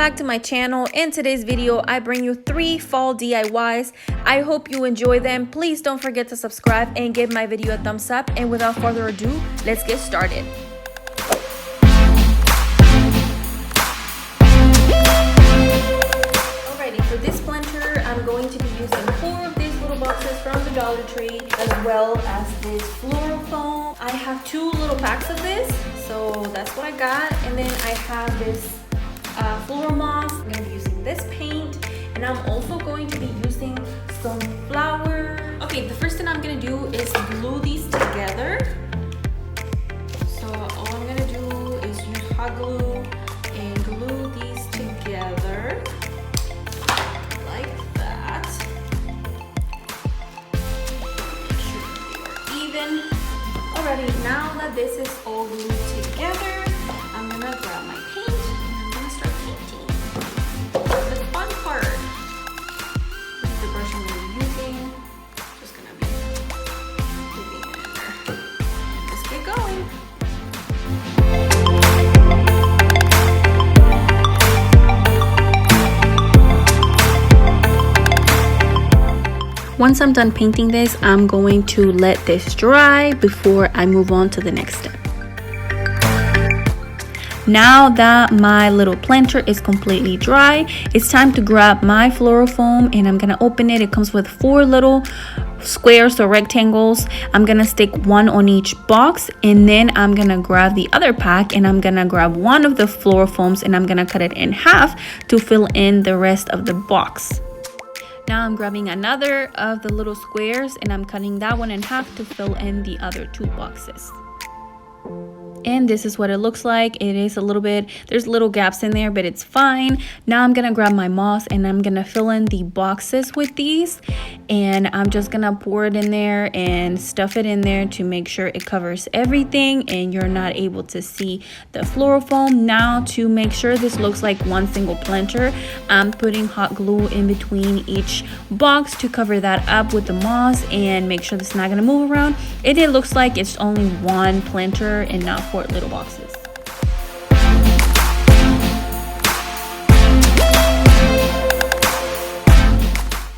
back to my channel. In today's video, I bring you 3 fall DIYs. I hope you enjoy them. Please don't forget to subscribe and give my video a thumbs up. And without further ado, let's get started. Alrighty, for this planter, I'm going to be using 4 of these little boxes from the Dollar Tree, as well as this floral foam. I have 2 little packs of this, so that's what I got. And then I have this floral moss. I'm going to be using this paint, and I'm also going to be using some flour. Okay, the first thing I'm going to do is glue these together. So all I'm going to do is use hot glue and glue these together like that. Make sure they are even. Alrighty, now that this is all glued together, I'm going to grab my paint. The fun part, the brush I'm going to be using, just going to be dipping it in there. And let's get going. Once I'm done painting this, I'm going to let this dry before I move on to the next step. Now that my little planter is completely dry, it's time to grab my floral foam, and I'm gonna open it. It comes with 4 little squares or rectangles. I'm gonna stick 1 on each box, and then I'm gonna grab the other pack and I'm gonna grab 1 of the floral foams and I'm gonna cut it in half to fill in the rest of the box. Now I'm grabbing another of the little squares and I'm cutting that one in half to fill in the other 2 boxes. And this is what it looks like. It is a little bit, there's little gaps in there, but it's fine. Now I'm gonna grab my moss and I'm gonna fill in the boxes with these, and I'm just gonna pour it in there and stuff it in there to make sure it covers everything and you're not able to see the floral foam. Now, to make sure this looks like one single planter, I'm putting hot glue in between each box to cover that up with the moss and make sure it's not gonna move around. And it looks like it's only one planter and not 4 little boxes.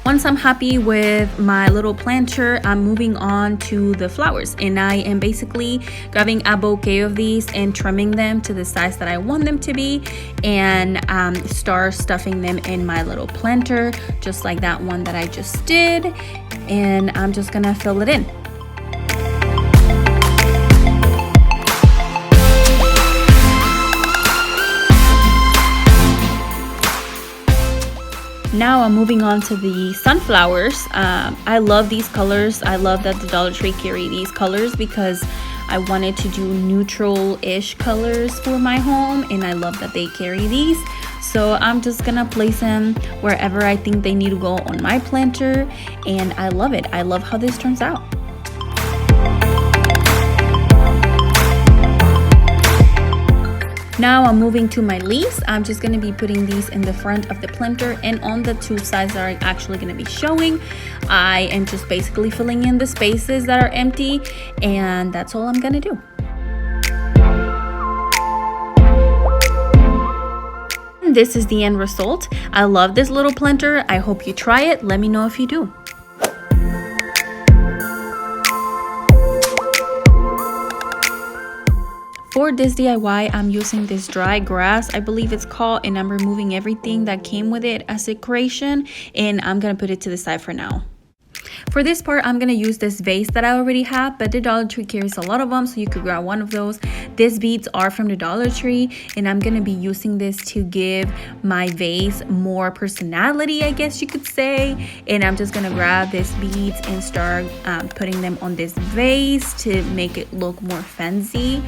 Once I'm happy with my little planter, I'm moving on to the flowers, and I am basically grabbing a bouquet of these and trimming them to the size that I want them to be, and start stuffing them in my little planter, just like that one that I just did, and I'm just gonna fill it in. Now I'm moving on to the sunflowers. I love these colors. I love that the Dollar Tree carry these colors because I wanted to do neutral-ish colors for my home, and I love that they carry these. So I'm just gonna place them wherever I think they need to go on my planter, and I love it. I love how this turns out. Now I'm moving to my leaves. I'm just going to be putting these in the front of the planter, and on the 2 sides that are actually going to be showing, I am just basically filling in the spaces that are empty, and that's all I'm going to do. This is the end result. I love this little planter. I hope you try it. Let me know if you do. For this DIY, I'm using this dry grass, I believe it's called, and I'm removing everything that came with it as decoration, and I'm gonna put it to the side for now. For this part, I'm going to use this vase that I already have, but the Dollar Tree carries a lot of them, so you could grab one of those. These beads are from the Dollar Tree, and I'm going to be using this to give my vase more personality, I guess you could say. And I'm just going to grab these beads and start putting them on this vase to make it look more fancy.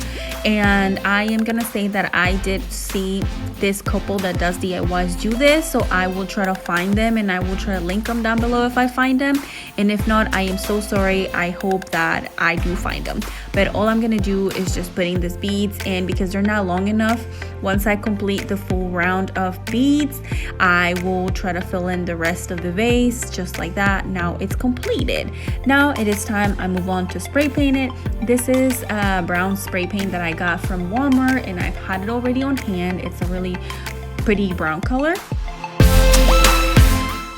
And I am going to say that I did see this couple that does DIYs do this, so I will try to find them and I will try to link them down below if I find them. And if not, I am so sorry. I hope that I do find them. But all I'm gonna do is just putting these beads in, because they're not long enough. Once I complete the full round of beads, I will try to fill in the rest of the vase just like that. Now it's completed. Now it is time I move on to spray paint it. This is a brown spray paint that I got from Walmart, and I've had it already on hand. It's a really pretty brown color.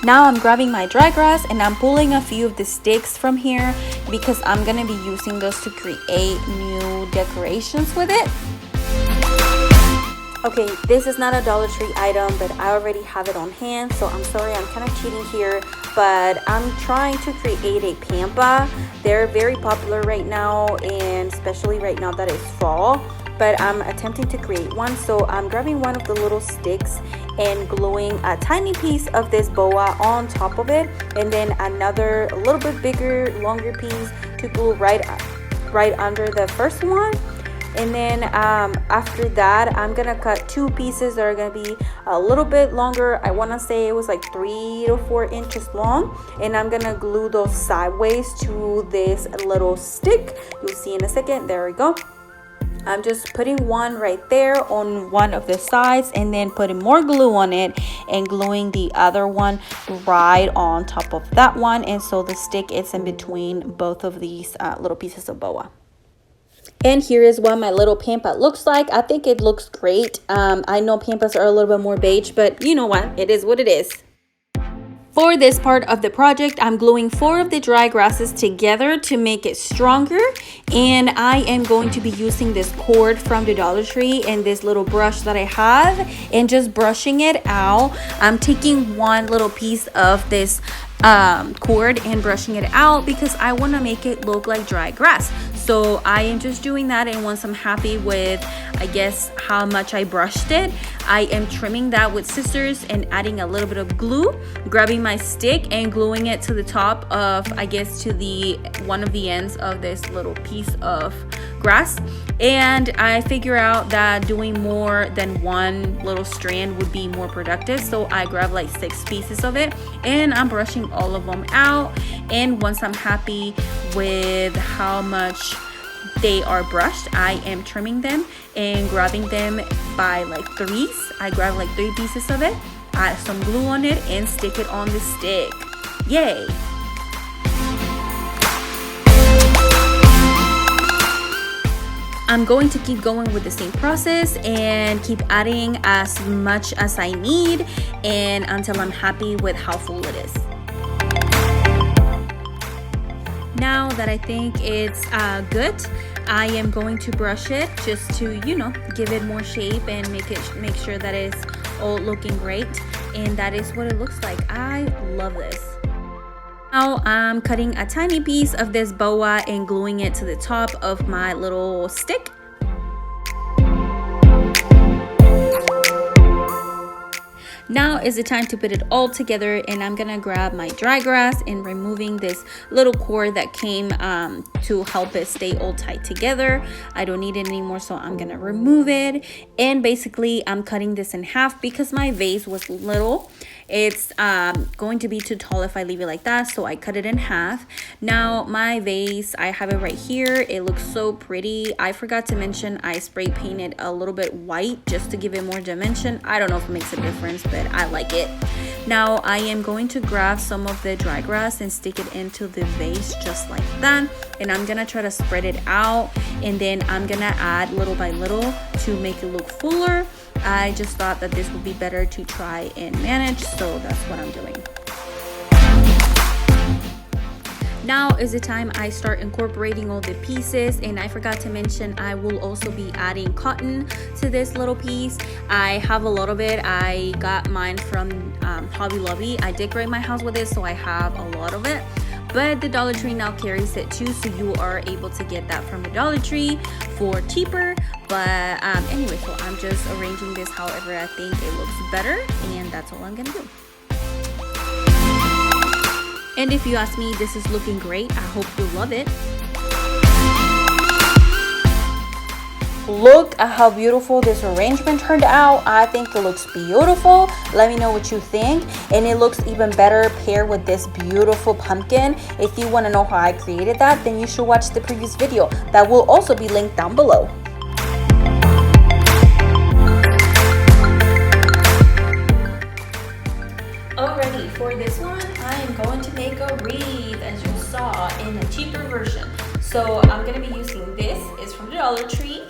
Now I'm grabbing my dry grass and I'm pulling a few of the sticks from here because I'm gonna be using those to create new decorations with it. Okay, this is not a Dollar Tree item, but I already have it on hand, so I'm sorry, I'm kind of cheating here, but I'm trying to create a pampa. They're very popular right now, and especially right now that it's fall, but I'm attempting to create one. So I'm grabbing one of the little sticks and gluing a tiny piece of this boa on top of it, and then another a little bit bigger, longer piece to glue right under the first one. And then after that, I'm gonna cut two pieces that are gonna be a little bit longer. I want to say it was like 3 to 4 inches long, and I'm gonna glue those sideways to this little stick. You'll see in a second. There we go. I'm just putting one right there on one of the sides, and then putting more glue on it and gluing the other one right on top of that one, and so the stick is in between both of these little pieces of boa. And here is what my little pampa looks like. I think it looks great. I know pampas are a little bit more beige, but you know what? It is what it is. For this part of the project, I'm gluing 4 of the dry grasses together to make it stronger. And I am going to be using this cord from the Dollar Tree and this little brush that I have and just brushing it out. I'm taking one little piece of this cord and brushing it out because I want to make it look like dry grass. So I am just doing that, and once I'm happy with, I guess, how much I brushed it, I am trimming that with scissors and adding a little bit of glue, grabbing my stick and gluing it to the top of, I guess, to the one of the ends of this little piece of grass. And I figure out that doing more than one little strand would be more productive, so I grab like 6 pieces of it and I'm brushing all of them out. And once I'm happy with how much they are brushed, I am trimming them and grabbing them by like 3s. I grab like 3 pieces of it, add some glue on it, and stick it on the stick. Yay! I'm going to keep going with the same process and keep adding as much as I need and until I'm happy with how full it is. Now that I think it's good, I am going to brush it just to, you know, give it more shape and make sure that it's all looking great. And that is what it looks like. I love this. Now I'm cutting a tiny piece of this boa and gluing it to the top of my little stick. Now is the time to put it all together, and I'm gonna grab my dry grass and removing this little cord that came to help it stay all tight together. I don't need it anymore, so I'm gonna remove it. And basically I'm cutting this in half because my vase was little. It's going to be too tall if I leave it like that, so I cut it in half. Now my vase, I have it right here. It looks so pretty. I forgot to mention I spray painted a little bit white just to give it more dimension. I don't know if it makes a difference, but I like it. Now I am going to grab some of the dry grass and stick it into the vase just like that, and I'm gonna try to spread it out, and then I'm gonna add little by little to make it look fuller. I just thought that this would be better to try and manage, so that's what I'm doing. Now is the time I start incorporating all the pieces, and I forgot to mention I will also be adding cotton to this little piece. I have a lot of it. I got mine from Hobby Lobby. I decorate my house with it, so I have a lot of it. But the Dollar Tree now carries it too, so you are able to get that from the Dollar Tree for cheaper. But anyway, so I'm just arranging this however I think it looks better, and that's all I'm gonna do. And if you ask me, this is looking great. I hope you love it. Look at how beautiful this arrangement turned out. I think it looks beautiful. Let me know what you think. And it looks even better paired with this beautiful pumpkin. If you want to know how I created that, then you should watch the previous video. That will also be linked down below. Alrighty, for this one, I am going to make a wreath, as you saw, in a cheaper version. So I'm going to be using this. It's from the Dollar Tree.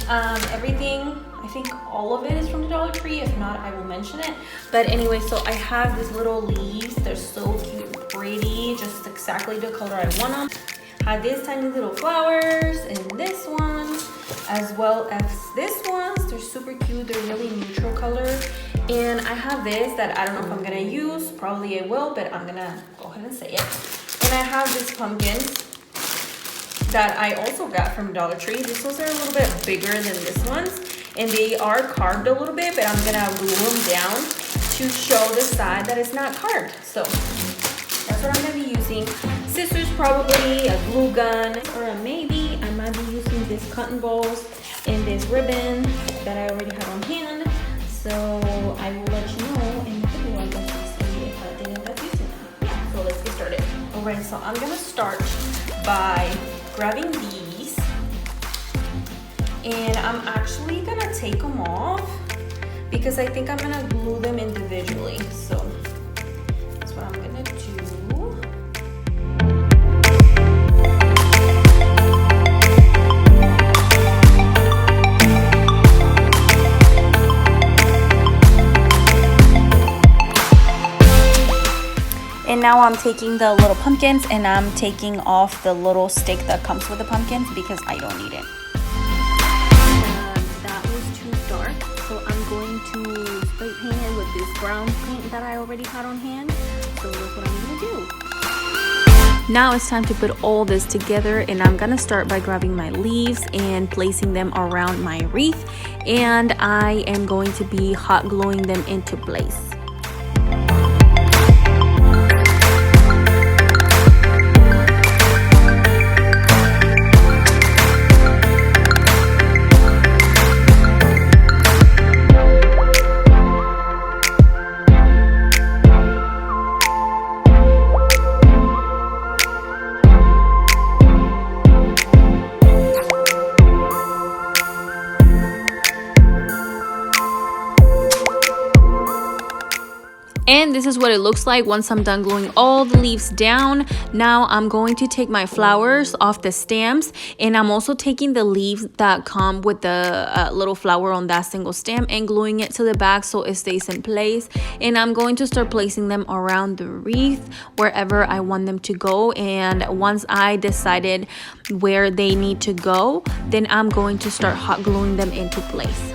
Everything, I think all of it is from the Dollar Tree. If not, I will mention it. But anyway, so I have these little leaves. They're so cute and pretty, just exactly the color I want them. I have these tiny little flowers and this one, as well as this ones. They're super cute. They're really neutral color. And I have this that I don't know if I'm gonna use. Probably I will, but I'm gonna go ahead and say it. And I have these pumpkins that I also got from Dollar Tree. These ones are a little bit bigger than this ones, and they are carved a little bit, but I'm gonna glue them down to show the side that it's not carved. So that's what I'm gonna be using. Scissors probably, a glue gun, or maybe I might be using this cotton balls and this ribbon that I already have on hand. So I will let you know in the video, I guess, to see if I did end up using them. Yeah, so let's get started. Alright, so I'm gonna start by grabbing these, and I'm actually gonna take them off because I think I'm gonna glue them individually. So that's what I'm gonna do. And now I'm taking the little pumpkins and I'm taking off the little stick that comes with the pumpkins because I don't need it. That was too dark, so I'm going to spray paint it with this brown paint that I already had on hand. So that's what I'm gonna do. Now it's time to put all this together, and I'm gonna start by grabbing my leaves and placing them around my wreath, and I am going to be hot gluing them into place. And this is what it looks like once I'm done gluing all the leaves down. Now I'm going to take my flowers off the stems, and I'm also taking the leaves that come with the little flower on that single stem and gluing it to the back so it stays in place. And I'm going to start placing them around the wreath wherever I want them to go. And once I decided where they need to go, then I'm going to start hot gluing them into place.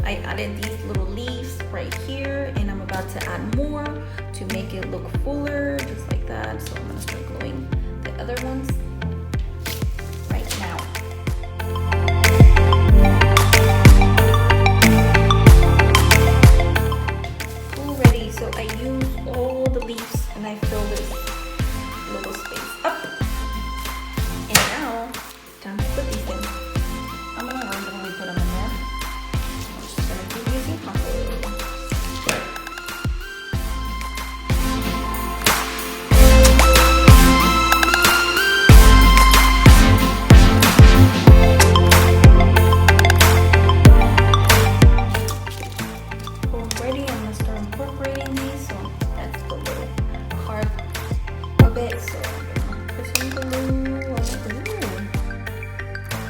I added these little leaves right here, and I'm about to add more to make it look fuller, just like that. So I'm gonna start gluing the other ones right now. Already, so I used all the leaves and I filled this little space up. And now, time to put these in. I'm gonna randomly put them in there. Already, I'm gonna start incorporating these. So that's the little carve of it. So I'm gonna put some glue on the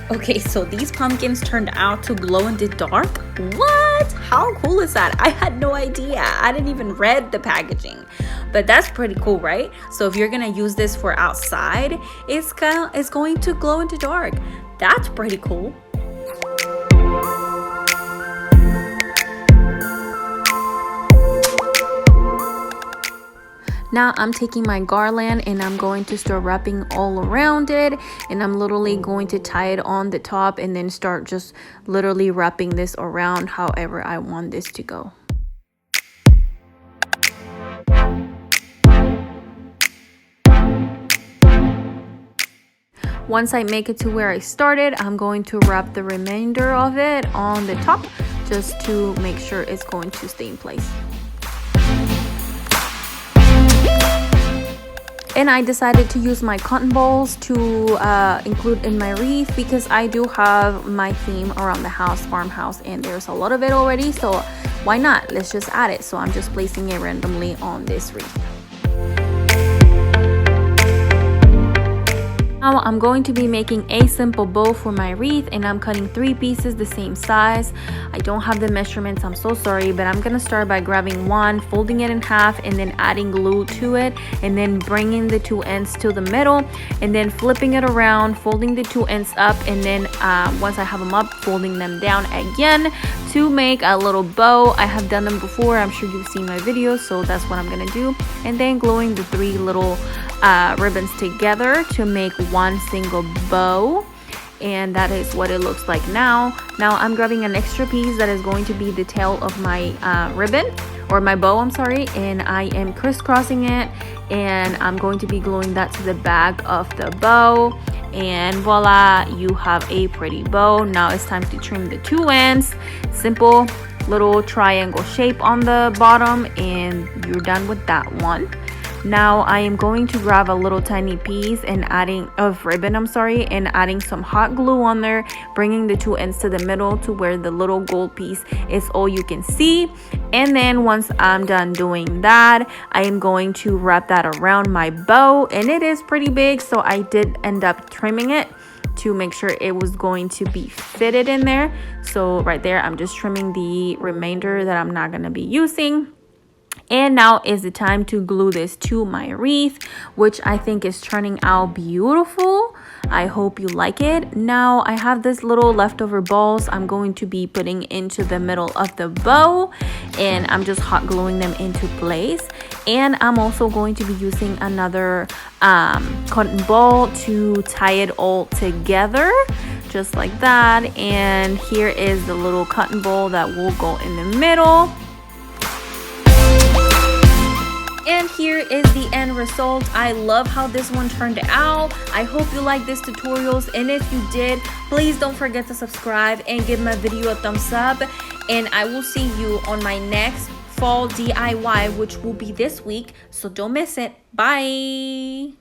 glue. Okay, so these pumpkins turned out to glow in the dark. What? How cool is that? I had no idea. I didn't even read the packaging. But that's pretty cool, right? So if you're gonna use this for outside, it's going to glow in the dark. That's pretty cool. Now I'm taking my garland and I'm going to start wrapping all around it, and I'm literally going to tie it on the top and then start just literally wrapping this around however I want this to go. Once I make it to where I started, I'm going to wrap the remainder of it on the top just to make sure it's going to stay in place. And And I decided to use my cotton balls to include in my wreath because I do have my theme around the house, farmhouse, and there's a lot of it already, so why not? Let's just add it. So I'm just placing it randomly on this wreath. Now I'm going to be making a simple bow for my wreath, and I'm cutting 3 pieces the same size. I don't have the measurements, I'm so sorry, but I'm gonna start by grabbing one, folding it in half, and then adding glue to it, and then bringing the 2 ends to the middle, and then flipping it around, folding the 2 ends up, and then once I have them up, folding them down again to make a little bow. I have done them before, I'm sure you've seen my videos, so that's what I'm gonna do. And then gluing the 3 little ribbons together to make one single bow, and that is what it looks like now. Now I'm grabbing an extra piece that is going to be the tail of my ribbon, or my bow, I'm sorry, and I am crisscrossing it, and I'm going to be gluing that to the back of the bow, and voila, you have a pretty bow. Now it's time to trim the 2 ends. Simple little triangle shape on the bottom, and you're done with that one. Now I am going to grab a little tiny piece and of ribbon, and adding some hot glue on there, bringing the 2 ends to the middle to where the little gold piece is all you can see. And then once I'm done doing that, I am going to wrap that around my bow, and it is pretty big, so I did end up trimming it to make sure it was going to be fitted in there. So right there, I'm just trimming the remainder that I'm not going to be using. And now is the time to glue this to my wreath, which I think is turning out beautiful. I hope you like it. Now I have this little leftover balls I'm going to be putting into the middle of the bow, and I'm just hot gluing them into place. And I'm also going to be using another cotton ball to tie it all together, just like that. And here is the little cotton ball that will go in the middle. And here is the end result. I love how this one turned out. I hope you like this tutorials, and if you did, please don't forget to subscribe and give my video a thumbs up. And I will see you on my next fall DIY, which will be this week, so don't miss it. Bye.